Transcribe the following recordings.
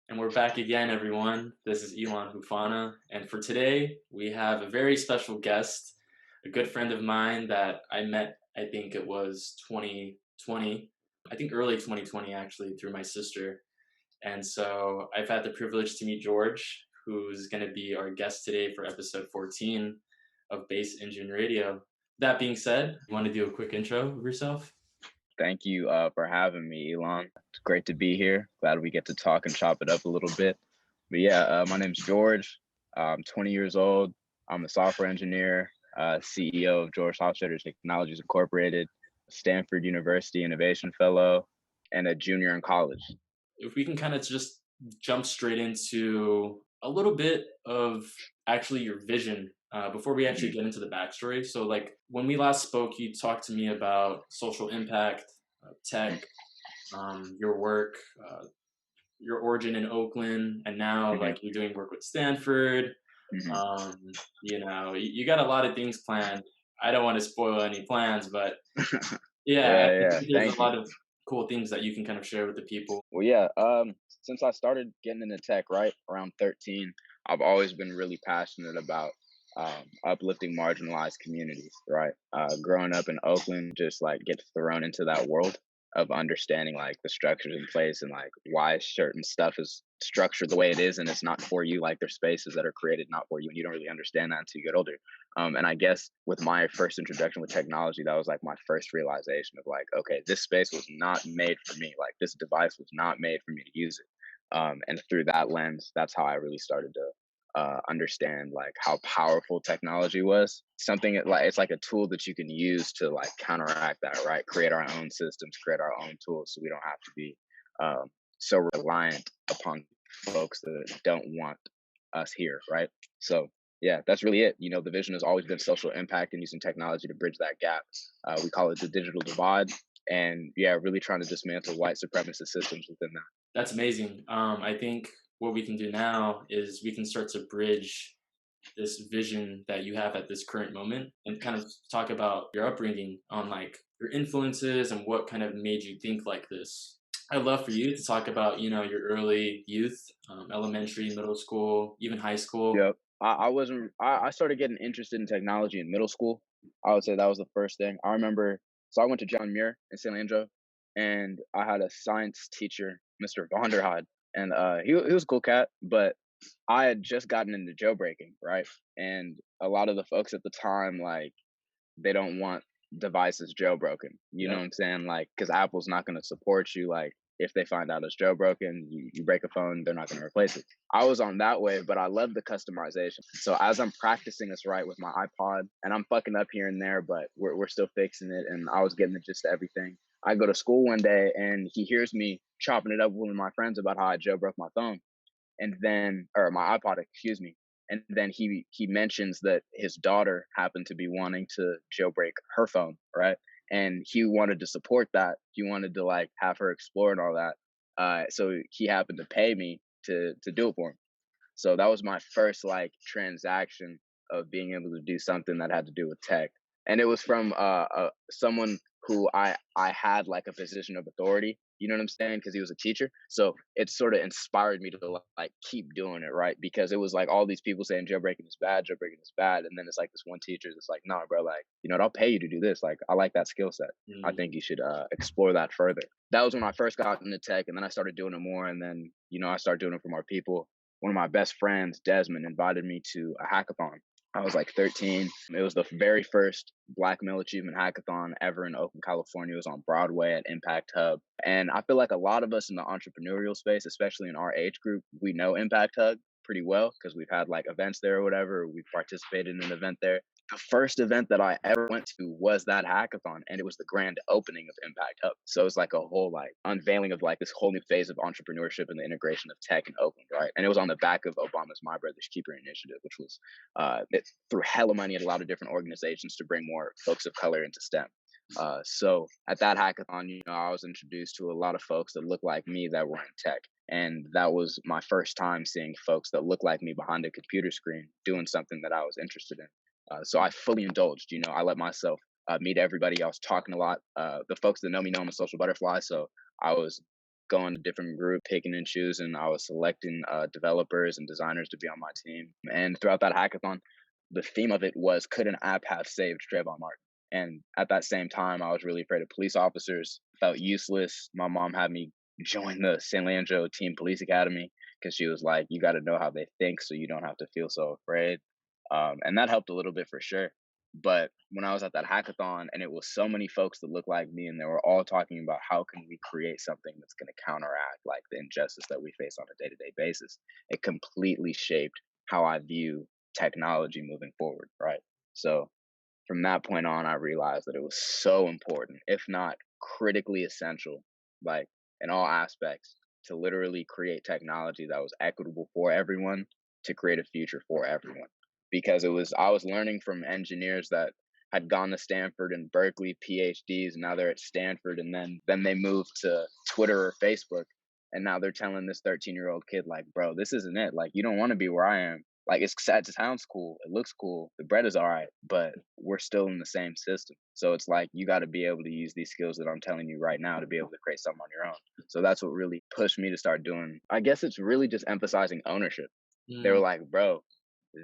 And we're back again, everyone. This is Elon Hufana. And for today, we have a very special guest, a good friend of mine that I met, I think it was 2020, I think early 2020, actually, through my sister. And so I've had the privilege to meet George, who's going to be our guest today for episode 14 of Bass Engine Radio. That being said, you want to do a quick intro of yourself? Thank you for having me, Elon. It's great to be here. Glad we get to talk and chop it up a little bit. But yeah, my name's George. I'm 20 years old. I'm a software engineer, CEO of George Hofstetter Technologies Incorporated, Stanford University Innovation Fellow, and a junior in college. If we can kind of just jump straight into a little bit of actually your vision before we actually get into the backstory. So, like when we last spoke, you talked to me about social impact, tech, your work, your origin in Oakland, and now like you're doing work with Stanford. You got a lot of things planned. I don't want to spoil any plans, but yeah, I think there's a Thank you. lot of cool things that you can kind of share with the people. Well, yeah, since I started getting into tech, right, around 13, I've always been really passionate about uplifting marginalized communities, right? Growing up in Oakland, just like get thrown into that world of understanding like the structures in place and like why certain stuff is structured the way it is and it's not for you. Like there's spaces that are created not for you, and you don't really understand that until you get older. And I guess with my first introduction with technology, that was like my first realization of like, okay, this space was not made for me. Like this device was not made for me to use it. And through that lens, that's how I really started to understand like how powerful technology was. Something like it's like a tool that you can use to like counteract that, right? Create our own systems, create our own tools, so we don't have to be um, so reliant upon folks that don't want us here, right? So yeah, that's really it. You know, the vision has always been social impact and using technology to bridge that gap. We call it the digital divide, and yeah, really trying to dismantle white supremacist systems within that. That's amazing. I think what we can do now is we can start to bridge this vision that you have at this current moment and kind of talk about your upbringing on like your influences and what kind of made you think like this. I'd love for you to talk about, your early youth, elementary, middle school, even high school. Yep. I wasn't. I started getting interested in technology in middle school. I would say that was the first thing. I remember. So I went to John Muir in San Leandro, and I had a science teacher, Mr. Vonderhod, and he was a cool cat. But I had just gotten into jailbreaking, right? And a lot of the folks at the time, like, they don't want devices jailbroken. You know Yep. what I'm saying? Like, because Apple's not going to support you. Like, if they find out it's jailbroken, you break a phone, they're not going to replace it. I was on that way, but I love the customization. So as I'm practicing this right with my iPod, and I'm fucking up here and there, but we're still fixing it, and I was getting the gist of everything. I go to school one day, and he hears me chopping it up with one of my friends about how I jailbroke my phone and then or my iPod, excuse me. And then he mentions that his daughter happened to be wanting to jailbreak her phone, right? And he wanted to support that. He wanted to like have her explore and all that. So he happened to pay me to do it for him. So that was my first like transaction of being able to do something that had to do with tech, and it was from someone who I had like a position of authority. You know what I'm saying? Because he was a teacher, so it sort of inspired me to like keep doing it, right? Because it was like all these people saying jailbreaking is bad, and then it's like this one teacher that's like, nah, bro, like you know what? I'll pay you to do this. Like I like that skill set. I Mm. think you should explore that further. That was when I first got into tech, and then I started doing it more, and then I started doing it for more people. One of my best friends, Desmond, invited me to a hackathon. I was like 13. It was the very first Black Male Achievement Hackathon ever in Oakland, California. It was on Broadway at Impact Hub. And I feel like a lot of us in the entrepreneurial space, especially in our age group, we know Impact Hub pretty well because we've had like events there or whatever. We've participated in an event there. The first event that I ever went to was that hackathon, and it was the grand opening of Impact Hub. So it's like a whole like unveiling of like this whole new phase of entrepreneurship and the integration of tech in Oakland, right? And it was on the back of Obama's My Brother's Keeper initiative, which was it threw hella money at a lot of different organizations to bring more folks of color into STEM. So at that hackathon, I was introduced to a lot of folks that look like me that were in tech. And that was my first time seeing folks that look like me behind a computer screen doing something that I was interested in. So I fully indulged. I let myself meet everybody. I was talking a lot. The folks that know me know I'm a social butterfly, so I was going to different group, picking and choosing. I was selecting developers and designers to be on my team. And throughout that hackathon, the theme of it was, could an app have saved Trayvon Martin? And at that same time, I was really afraid of police officers, felt useless. My mom had me join the San Leandro Teen Police Academy because she was like, you got to know how they think so you don't have to feel so afraid. And that helped a little bit for sure. But when I was at that hackathon and it was so many folks that looked like me and they were all talking about how can we create something that's going to counteract like the injustice that we face on a day-to-day basis, it completely shaped how I view technology moving forward, right? So from that point on, I realized that it was so important, if not critically essential, like in all aspects, to literally create technology that was equitable for everyone, to create a future for everyone. Because I was learning from engineers that had gone to Stanford and Berkeley PhDs, and now they're at Stanford, and then they moved to Twitter or Facebook, and now they're telling this 13-year-old kid like, bro, this isn't it. Like, you don't want to be where I am. Like, it sounds cool, it looks cool, the bread is all right, but we're still in the same system. So it's like you got to be able to use these skills that I'm telling you right now to be able to create something on your own. So that's what really pushed me to start doing. I guess it's really just emphasizing ownership. They were Mm, like, bro,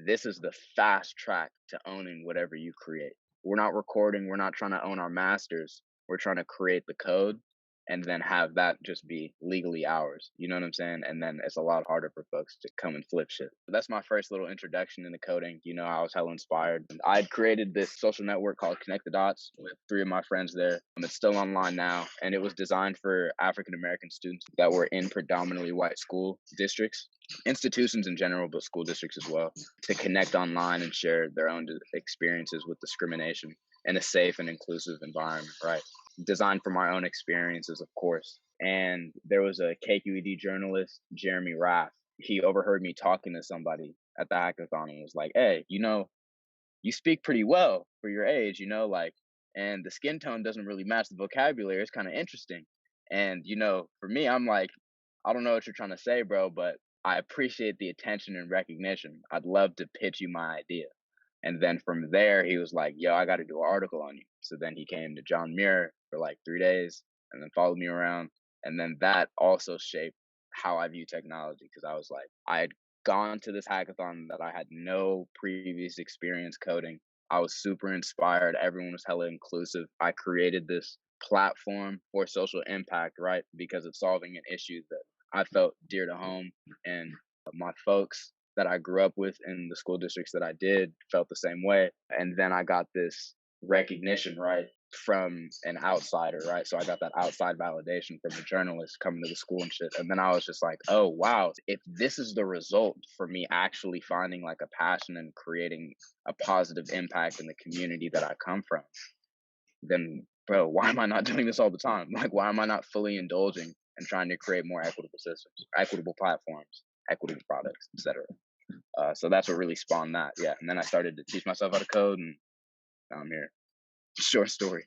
this is the fast track to owning whatever you create. We're not recording, we're not trying to own our masters. We're trying to create the code and then have that just be legally ours. You know what I'm saying? And then it's a lot harder for folks to come and flip shit. That's my first little introduction into coding. You know, I was hella inspired. I'd created this social network called Connect the Dots with three of my friends there. It's still online now, and it was designed for African American students that were in predominantly white school districts, institutions in general, but school districts as well, to connect online and share their own experiences with discrimination in a safe and inclusive environment, right? Designed from my own experiences, of course. And there was a KQED journalist, Jeremy Raff. He overheard me talking to somebody at the hackathon and was like, hey, you know, you speak pretty well for your age, you know, like, and the skin tone doesn't really match the vocabulary. It's kind of interesting. And, you know, for me, I'm like, I don't know what you're trying to say, bro, but I appreciate the attention and recognition. I'd love to pitch you my idea. And then from there, he was like, yo, I got to do an article on you. So then he came to John Muir for like 3 days and then followed me around. And then that also shaped how I view technology because I was like, I had gone to this hackathon that I had no previous experience coding. I was super inspired. Everyone was hella inclusive. I created this platform for social impact, right? Because it's solving an issue that I felt dear to home. And my folks that I grew up with in the school districts that I did felt the same way. And then I got this recognition, right, from an outsider, right? So I got that outside validation from a journalist coming to the school and shit. And then I was just like, oh, wow, if this is the result for me actually finding like a passion and creating a positive impact in the community that I come from, then, bro, why am I not doing this all the time? Like, why am I not fully indulging and trying to create more equitable systems, equitable platforms, equitable products, etc. So that's what really spawned that. Yeah. And then I started to teach myself how to code, and now I'm here. Short story.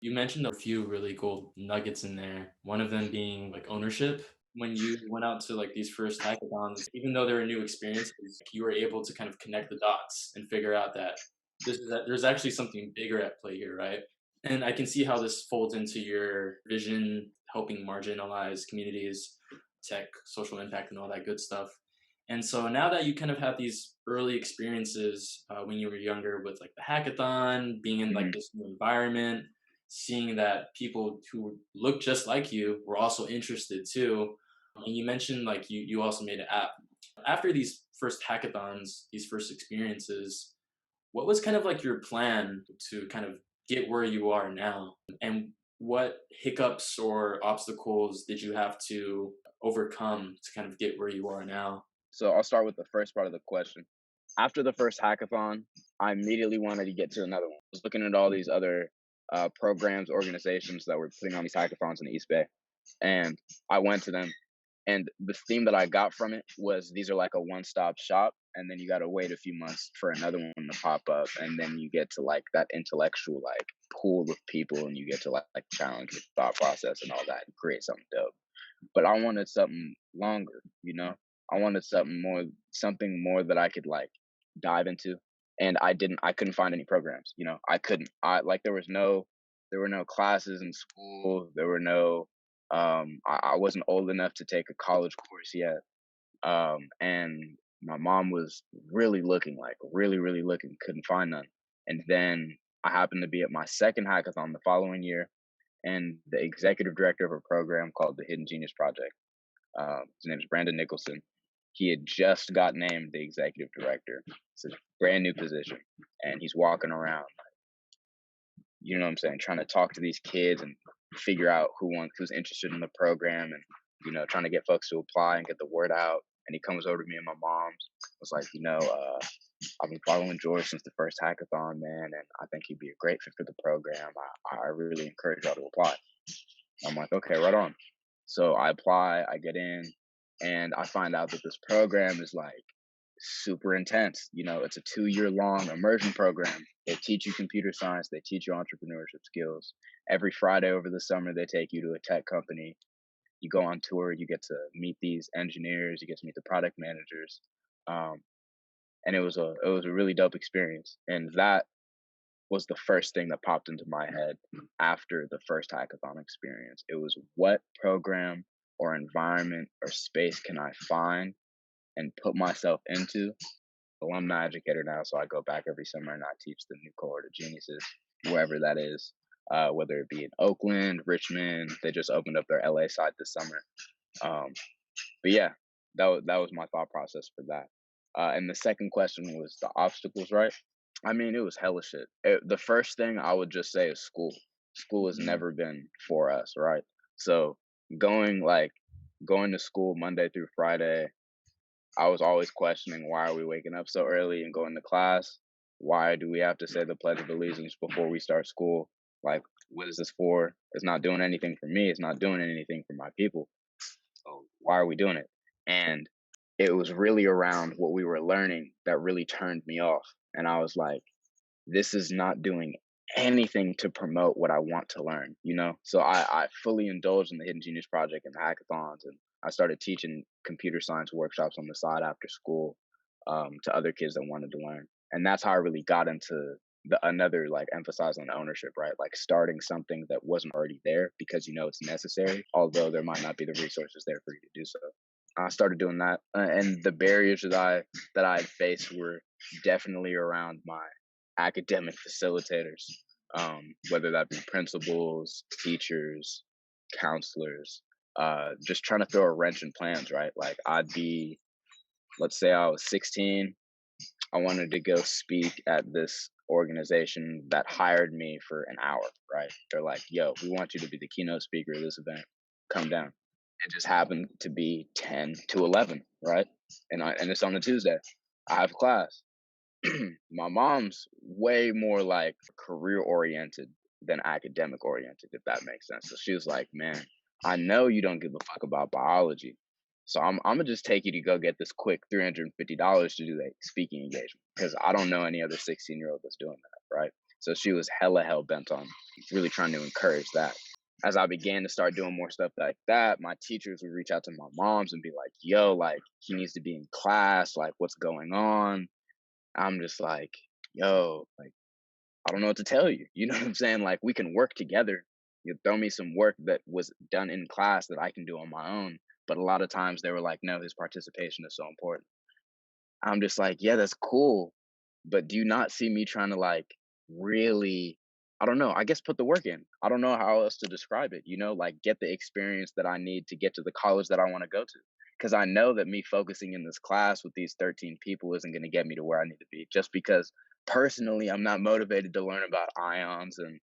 you mentioned a few really cool nuggets in there. One of them being like ownership. When you went out to like these first hackathons, even though they were new experiences, you were able to kind of connect the dots and figure out that there's actually something bigger at play here, right? And I can see how this folds into your vision, helping marginalized communities, tech, social impact, and all that good stuff. And so now that you kind of have these early experiences when you were younger with like the hackathon, being in like Hmm. this new environment, seeing that people who look just like you were also interested too. And you mentioned like you also made an app. After these first hackathons, these first experiences, what was kind of like your plan to kind of get where you are now? And what hiccups or obstacles did you have to overcome to kind of get where you are now? So I'll start with the first part of the question. After the first hackathon, I immediately wanted to get to another one. I was looking at all these other programs, organizations that were putting on these hackathons in the East Bay. And I went to them. And the theme that I got from it was these are like a one stop shop. And then you got to wait a few months for another one to pop up. And then you get to like that intellectual like pool of people and you get to like challenge your thought process and all that and create something dope. But I wanted something longer, you know? I wanted something more that I could like dive into. And I couldn't find any programs, you know. I couldn't. I like there were no classes in school. There were no I wasn't old enough to take a college course yet. And my mom was really looking, like really, really looking, couldn't find none. And then I happened to be at my second hackathon the following year, and the executive director of a program called the Hidden Genius Project. His name is Brandon Nicholson. He had just got named the executive director. It's a brand new position, and he's walking around, you know what I'm saying, trying to talk to these kids and figure out who's interested in the program, and trying to get folks to apply and get the word out. And he comes over to me and my mom's, was like, I've been following George since the first hackathon, man, and I think he'd be a great fit for the program. I really encourage y'all to apply. I'm like, okay, right on. So I apply, I get in, and I find out that this program is like super intense. It's a 2-year long immersion program. They teach you computer science, they teach you entrepreneurship skills. Every Friday over the summer, they take you to a tech company. You go on tour, you get to meet these engineers, you get to meet the product managers. Um, and it was a really dope experience. And that was the first thing that popped into my head after the first hackathon experience. It was, what program or environment or space can I find and put myself into? Alumni educator now, so I go back every summer and I teach the new cohort of geniuses, wherever that is, whether it be in Oakland, Richmond. They just opened up their LA site this summer. Um, but yeah, that was my thought process for that. And the second question was the obstacles, right? I mean, it was hella shit. The first thing I would just say is school. School has Mm, never been for us, right? So going like going to school Monday through Friday, I was always questioning, why are we waking up so early and going to class? Why do we have to say the Pledge of Allegiance before we start school? Like, what is this for? It's not doing anything for me. It's not doing anything for my people. So why are we doing it? And it was really around what we were learning that really turned me off. And I was like, this is not doing anything to promote what I want to learn. So I fully indulged in the Hidden Genius Project and the hackathons, and I started teaching computer science workshops on the side after school, to other kids that wanted to learn. And that's how I really got into another, like, emphasize on ownership, right? Like starting something that wasn't already there because it's necessary, although there might not be the resources there for you to do so. I started doing that, and the barriers that I had faced were definitely around my academic facilitators, whether that be principals, teachers, counselors, just trying to throw a wrench in plans, right? Like, let's say I was 16, I wanted to go speak at this organization that hired me for an hour, right? They're like, yo, we want you to be the keynote speaker of this event. Come down. It just happened to be 10 to 11, right? And it's on a Tuesday. I have class. My mom's way more like career oriented than academic oriented, if that makes sense. So she was like, man, I know you don't give a fuck about biology. So I'm gonna just take you to go get this quick $350 to do a speaking engagement because I don't know any other 16-year-old that's doing that, right? So she was hella hell bent on really trying to encourage that. As I began to start doing more stuff like that, my teachers would reach out to my moms and be like, yo, like, he needs to be in class, like, what's going on? I'm just like, yo, like, I don't know what to tell you. You know what I'm saying? Like, we can work together. You throw me some work that was done in class that I can do on my own. But a lot of times they were like, no, his participation is so important. I'm just like, yeah, that's cool. But do you not see me trying to, like, really, I don't know, I guess put the work in. I don't know how else to describe it, like, get the experience that I need to get to the college that I want to go to. Because I know that me focusing in this class with these 13 people isn't going to get me to where I need to be, just because personally I'm not motivated to learn about ions and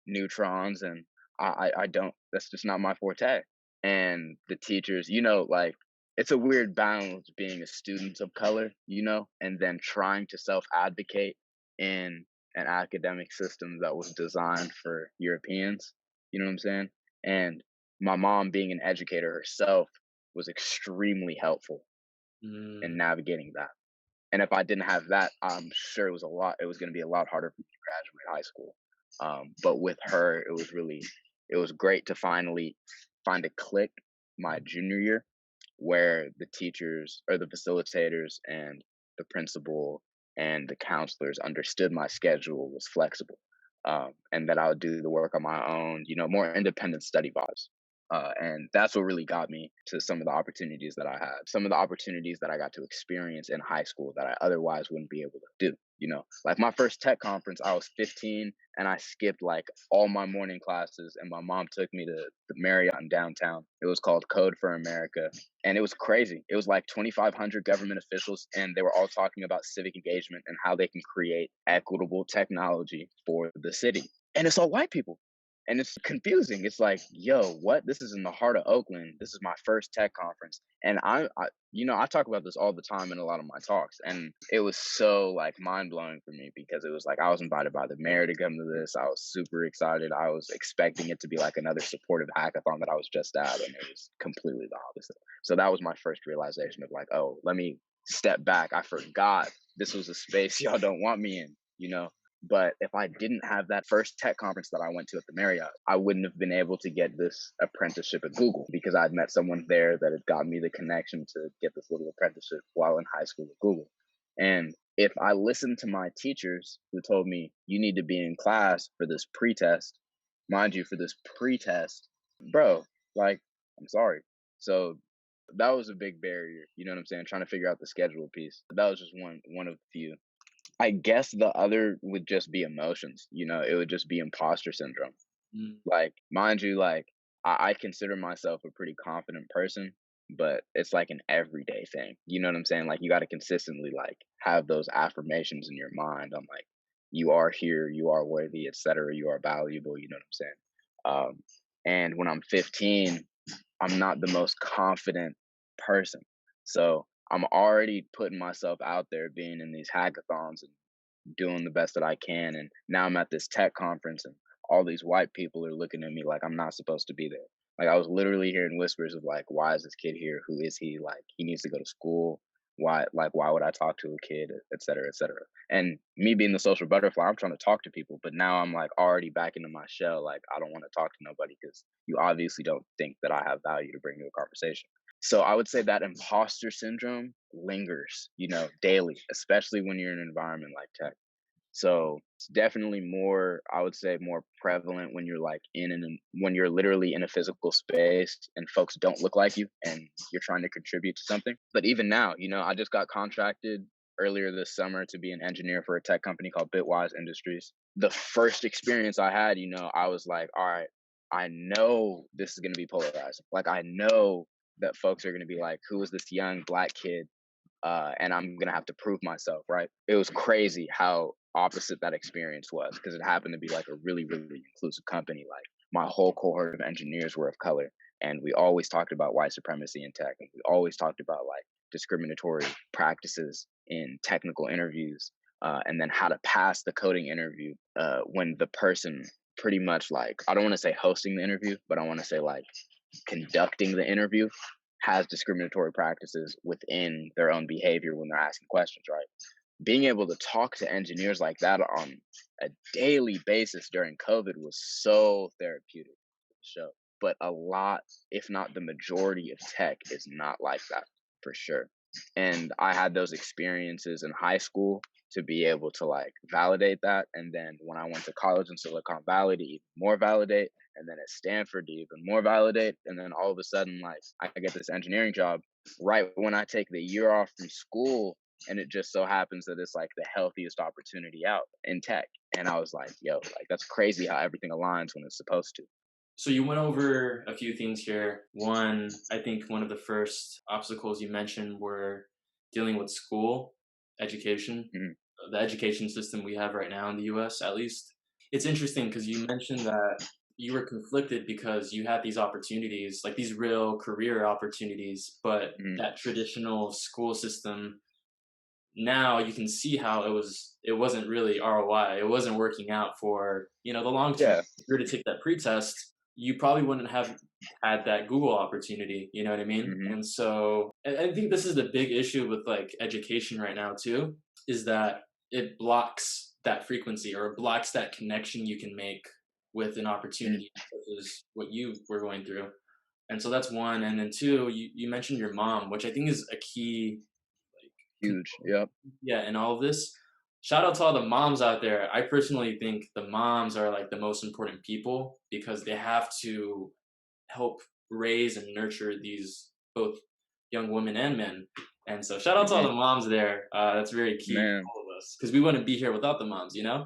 neutrons, and I don't, that's just not my forte. And the teachers, like, it's a weird balance being a student of color, and then trying to self advocate in an academic system that was designed for Europeans. You know what I'm saying? And my mom, being an educator herself, was extremely helpful in mm, navigating that. And if I didn't have that, I'm sure it was going to be a lot harder for me to graduate high school. But with her, it was great to finally find a click my junior year, where the teachers or the facilitators and the principal and the counselors understood my schedule was flexible, and that I would do the work on my own, more independent study vibes. And that's what really got me to some of the opportunities that I had, some of the opportunities that I got to experience in high school that I otherwise wouldn't be able to do. Like my first tech conference, I was 15 and I skipped like all my morning classes, and my mom took me to the Marriott in downtown. It was called Code for America. And it was crazy. It was like 2,500 government officials, and they were all talking about civic engagement and how they can create equitable technology for the city. And it's all white people. And it's confusing. It's like, yo, what? This is in the heart of Oakland. This is my first tech conference. And I talk about this all the time in a lot of my talks. And it was so like mind blowing for me because it was like I was invited by the mayor to come to this. I was super excited. I was expecting it to be like another supportive hackathon that I was just at. And it was completely the opposite. So that was my first realization of like, oh, let me step back. I forgot this was a space y'all don't want me in. But if I didn't have that first tech conference that I went to at the Marriott, I wouldn't have been able to get this apprenticeship at Google because I'd met someone there that had got me the connection to get this little apprenticeship while in high school at Google. And if I listened to my teachers who told me, you need to be in class for this pretest, mind you, for this pretest, bro, like, I'm sorry. So that was a big barrier. You know what I'm saying? Trying to figure out the schedule piece. That was just one of the few. I guess the other would just be emotions. It would just be imposter syndrome. Mm. Like, mind you, like I consider myself a pretty confident person, but it's like an everyday thing. You know what I'm saying? Like you got to consistently like have those affirmations in your mind. I'm like, you are here, you are worthy, etc. You are valuable. You know what I'm saying? And when I'm 15, I'm not the most confident person. So I'm already putting myself out there being in these hackathons and doing the best that I can. And now I'm at this tech conference and all these white people are looking at me like I'm not supposed to be there. Like I was literally hearing whispers of like, why is this kid here? Who is he? Like he needs to go to school. Why would I talk to a kid, et cetera, et cetera. And me being the social butterfly, I'm trying to talk to people, but now I'm like already back into my shell. Like I don't want to talk to nobody because you obviously don't think that I have value to bring to a conversation. So I would say that imposter syndrome lingers, daily, especially when you're in an environment like tech. So it's definitely more, I would say, more prevalent when you're like when you're literally in a physical space and folks don't look like you and you're trying to contribute to something. But even now, I just got contracted earlier this summer to be an engineer for a tech company called Bitwise Industries. The first experience I had, I was like, all right, I know this is going to be polarizing. Like, I know that folks are going to be like, who is this young black kid? And I'm going to have to prove myself, right? It was crazy how opposite that experience was because it happened to be like a really, really inclusive company. Like my whole cohort of engineers were of color. And we always talked about white supremacy in tech. And we always talked about like discriminatory practices in technical interviews. And then how to pass the coding interview when the person pretty much like, I don't want to say hosting the interview, but I want to say like conducting the interview has discriminatory practices within their own behavior when they're asking questions, right? Being able to talk to engineers like that on a daily basis during COVID was so therapeutic. So, but a lot, if not the majority of tech is not like that for sure. And I had those experiences in high school to be able to like validate that. And then when I went to college in Silicon Valley to even more validate, and then at Stanford to even more validate. And then all of a sudden, like I get this engineering job right when I take the year off from school. And it just so happens that it's like the healthiest opportunity out in tech. And I was like, yo, like that's crazy how everything aligns when it's supposed to. So you went over a few things here. One, I think one of the first obstacles you mentioned were dealing with school, education, Mhm. the education system we have right now in the US, at least. It's interesting because you mentioned that you were conflicted because you had these opportunities, like these real career opportunities, but Mhm. that traditional school system, now you can see how it wasn't really ROI. It wasn't working out for, the long term. Yeah. If you were to take that pretest, you probably wouldn't have had that Google opportunity, you know what I mean? Hmm. And so I think this is the big issue with like education right now too, is that it blocks that frequency or it blocks that connection you can make with an Hmm. opportunity such as what you were going through. And so that's one. And then two, you mentioned your mom, which I think is a key Huge. Yep. yeah, and all of this. Shout out to all the moms out there. I personally think the moms are like the most important people because they have to help raise and nurture these both young women and men. And so shout out to all Hmm. the moms there. That's very key for Man. all of us because we wouldn't be here without the moms, you know?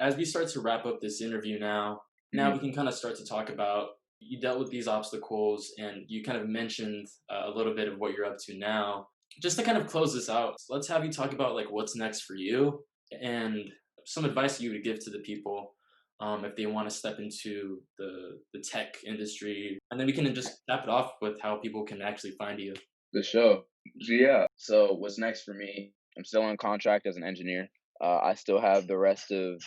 As we start to wrap up this interview now we Hmm. can kind of start to talk about you dealt with these obstacles and you kind of mentioned a little bit of what you're up to now. Just to kind of close this out, let's have you talk about like what's next for you and some advice you would give to the people if they want to step into the tech industry, and then we can just cap it off with how people can actually find you. The show. So, yeah. So what's next for me? I'm still on contract as an engineer. I still have the rest of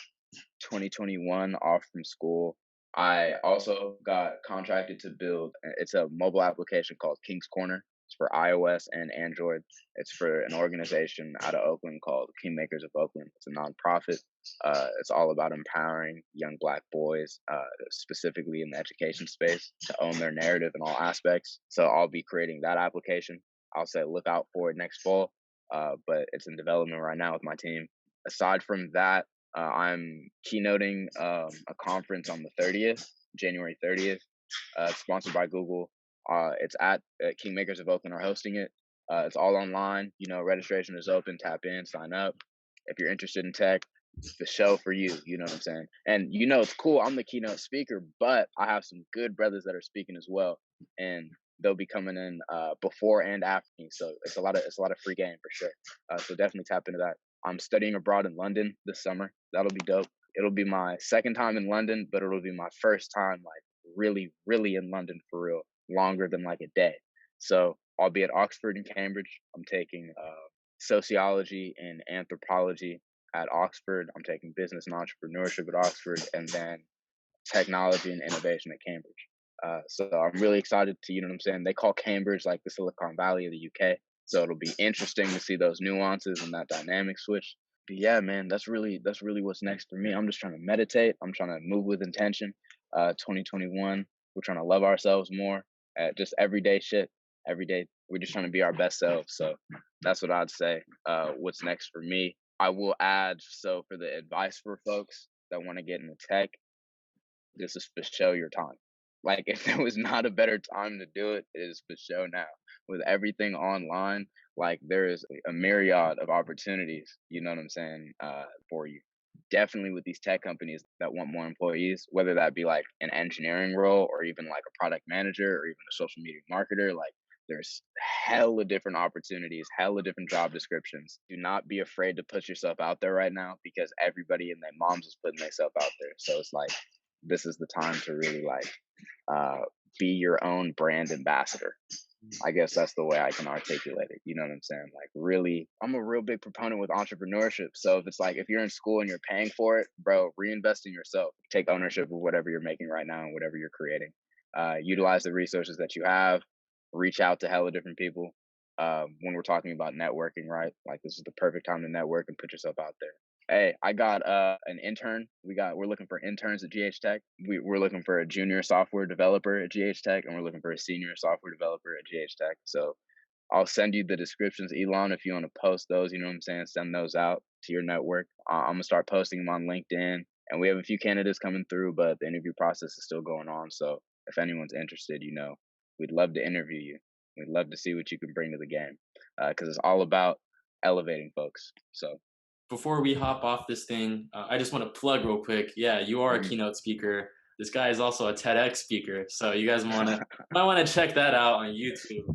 2021 off from school. I also got contracted to build. It's a mobile application called King's Corner. It's for iOS and Android. It's for an organization out of Oakland called Kingmakers of Oakland. It's a nonprofit. It's all about empowering young Black boys, specifically in the education space, to own their narrative in all aspects. So I'll be creating that application. I'll say look out for it next fall, but it's in development right now with my team. Aside from that, I'm keynoting a conference on the 30th, January 30th. It's sponsored by Google. It's at Kingmakers of Oakland are hosting it. It's all online. You know, registration is open. Tap in, sign up. If you're interested in tech, it's the show for you. You know what I'm saying? And you know, it's cool. I'm the keynote speaker, but I have some good brothers that are speaking as well, and they'll be coming in before and after me. So it's a lot of free game for sure. So definitely tap into that. I'm studying abroad in London this summer. That'll be dope. It'll be my second time in London, but it'll be my first time like really, really in London for real, longer than like a day. So I'll be at Oxford and Cambridge. I'm taking sociology and anthropology at Oxford. I'm taking business and entrepreneurship at Oxford, and then technology and innovation at Cambridge. So I'm really excited to, you know what I'm saying? They call Cambridge like the Silicon Valley of the UK. So it'll be interesting to see those nuances and that dynamic switch. But yeah, man, that's really what's next for me. I'm just trying to meditate. I'm trying to move with intention. 2021, we're trying to love ourselves more. Just everyday shit. Every day, we're just trying to be our best selves. So that's what I'd say. What's next for me? I will add. So for the advice for folks that want to get into tech, this is for show your time. Like if there was not a better time to do it, it is for show now. With everything online, like there is a myriad of opportunities, you know what I'm saying, for you. Definitely with these tech companies that want more employees, whether that be like an engineering role or even like a product manager or even a social media marketer, like there's hella different opportunities, hella different job descriptions. Do not be afraid to put yourself out there right now because everybody and their moms is putting themselves out there. So it's like this is the time to really like uh, be your own brand ambassador. I guess that's the way I can articulate it. You know what I'm saying? Like, really, I'm a real big proponent with entrepreneurship. So if it's like, if you're in school and you're paying for it, bro, reinvest in yourself. Take ownership of whatever you're making right now and whatever you're creating. Utilize the resources that you have. Reach out to hella different people. When we're talking about networking, right? Like, this is the perfect time to network and put yourself out there. Hey, I got an intern. We're looking for interns at GH Tech. We're looking for a junior software developer at GH Tech, and we're looking for a senior software developer at GH Tech. So I'll send you the descriptions, Elon, if you want to post those. You know what I'm saying? Send those out to your network. I'm gonna start posting them on LinkedIn, and we have a few candidates coming through, but the interview process is still going on. So if anyone's interested, you know, we'd love to interview you. We'd love to see what you can bring to the game, because it's all about elevating folks. So. Before we hop off this thing, I just want to plug real quick. Yeah, you are a Mhm. keynote speaker. This guy is also a TEDx speaker, so you guys might want to check that out on YouTube.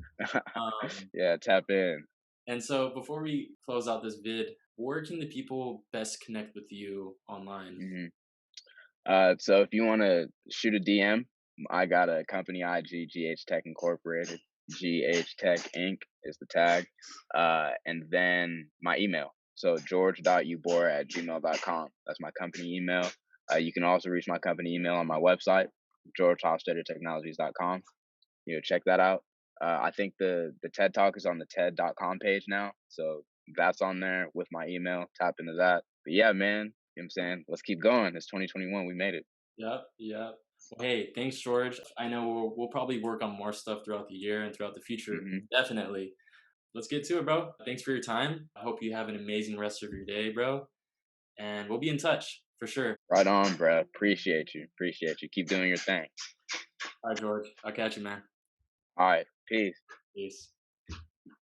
Um, Yeah, tap in. and so before we close out this vid, where can the people best connect with you online? Hmm. So if you want to shoot a DM, I got a company IG, GH Tech Incorporated. GH Tech Inc. is the tag. And then my email. So george.ubor@gmail.com. That's my company email. You can also reach my company email on my website, georgehofstettertechnologies.com. You know, check that out. I think the TED Talk is on the TED.com page now. So that's on there with my email. Tap into that. But yeah, man, you know what I'm saying? Let's keep going. It's 2021. We made it. Yep, yep. Well, hey, thanks, George. I know we'll probably work on more stuff throughout the year and throughout the future. Hmm. Definitely. Let's get to it, bro. Thanks for your time. I hope you have an amazing rest of your day, bro. And we'll be in touch for sure. Right on, bro. Appreciate you. Appreciate you. Keep doing your thing. All right, George. I'll catch you, man. All right, peace. Peace.